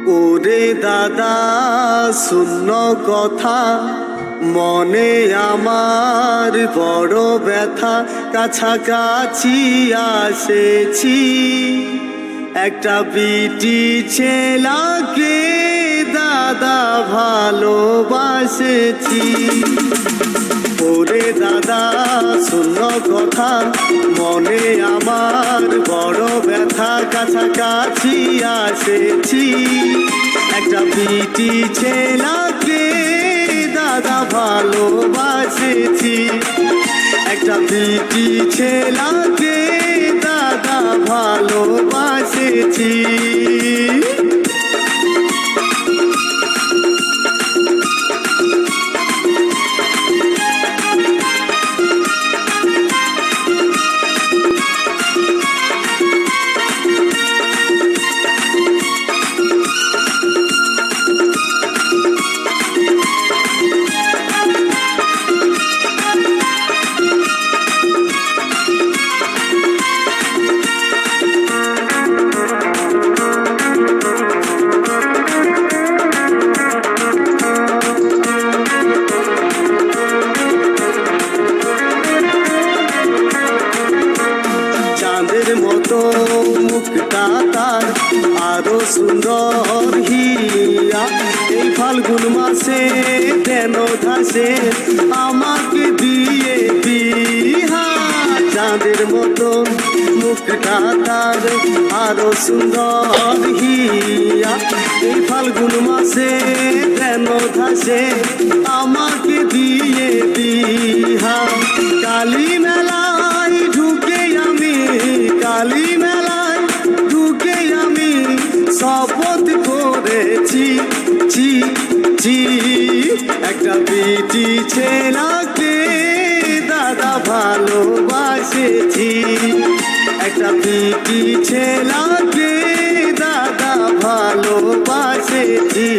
ওরে দাদা শূন্য কথা মনে আমার বড় ব্যথা, কাছাকাছি আসেছি একটা বিটি ছেলাকে দাদা ভালোবাসেছি। ওরে দাদা শূন্য কথা মনে আমার বড় ব্যথা, কাছাকাছি আসেছি একটা বিটি ছেলাকে দাদা ভালোবাসেছি একটা বিটি ছেলাকে দাদা ভালোবাসেছি। মতো মুখটা তার আরো সুন্দর হিয়া, এই ফাল্গুন মাসে কেন ধাসে আমাকে দিয়ে বিহা। চাঁদের মতো মুখটা তার আরো সুন্দর হিয়া, এই ফাল্গুন মাসে কেন ধাসে আমাকে দিয়ে বিহা। কালী মেলায় ঢুকে আমি কালী মেলায় ঢুকে আমি শপথ করেছি ছি ছি একটা বিটি ছেলাকে দাদা ভালোবাসেছি একটা বিটি ছেলাকে দাদা ভালোবাসেছি।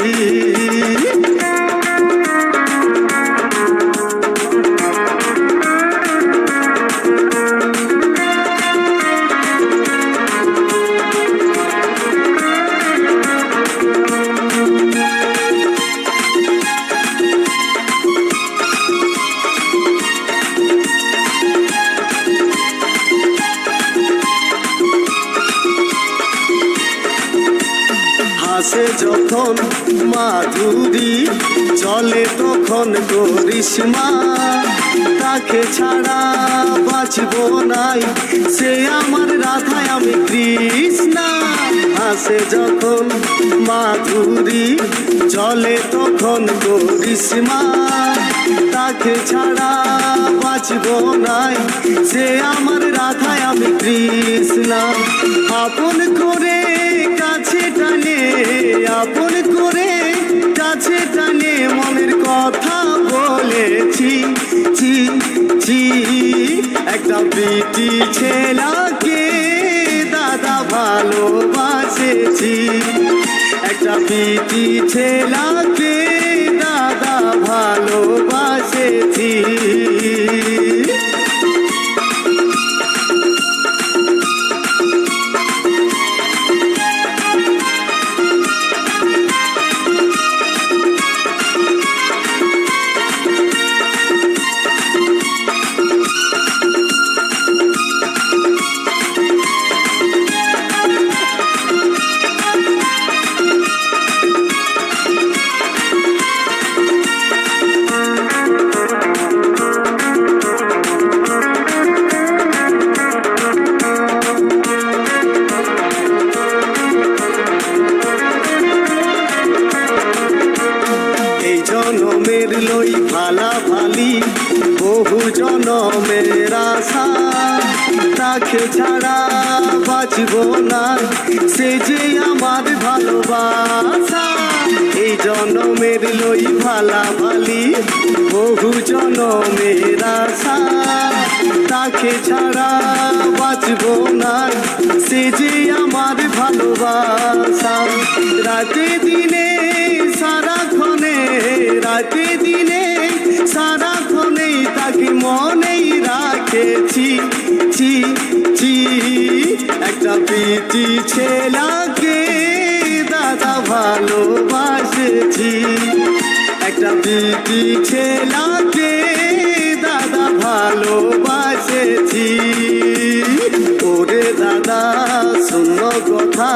হাসে যখন মাধুরী চলে তখন করিশ্মা, তাকে ছাড়া বাঁচব নাই সে আমার রাধায় আমি কৃষ্ণা। হাসে যখন মাধুরী চলে তখন করিশ্মা, তাকে ছাড়া বাঁচব নাই সে আমার রাধায় আমি কৃষ্ণা। আপন করে কাছে টানে আপন করে কাছে টানে মনের কথা বলেছি ছি ছি একটা বিটি ছেলাকে দাদা ভালোবাসেছি একটা বিটি ছেলাকে দাদা ভালোবাসেছি। জনমের লই ভালা ভালি বহু জনমের আশা, তাকে ছাড়া বাঁচব না সে যে আমার ভালোবাসা। এই জনমের লই ভালা ভালি বহু জনমের আশা, তাকে ছাড়া বাঁচব না সে যে আমার ভালোবাসা। রাতে দিনে সারাক্ষণে রাতে দিনে সারাক্ষণে তাকে মনেই রাখেছি ছি ছি একটা প্রীতি ছেলাকে দাদা ভালোবাসেছি। একটা বিটি ছেলাকে দাদা ভালোবাসেছি। ওরে দাদা শূন্য কথা,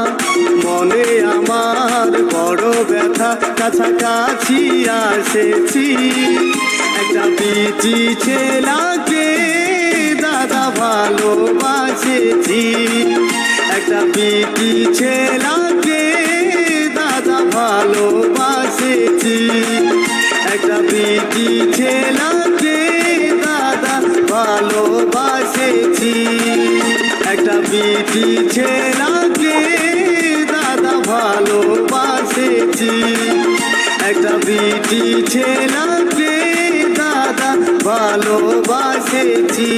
মনে আমার বড় ব্যথা, কাছাকাছি আসেছি। একটা বিটি ছেলাকে দাদা ভালোবাসেছি। একটা বিটি ছেলাকে দাদা ভালোবাসেছি। একটা বিটি ছেলাকে দাদা ভালোবাসেছি। একটা বিটি ছেলাকে দাদা ভালোবাসেছি। একটা বিটি ছেলাকে দাদা ভালোবাসেছি।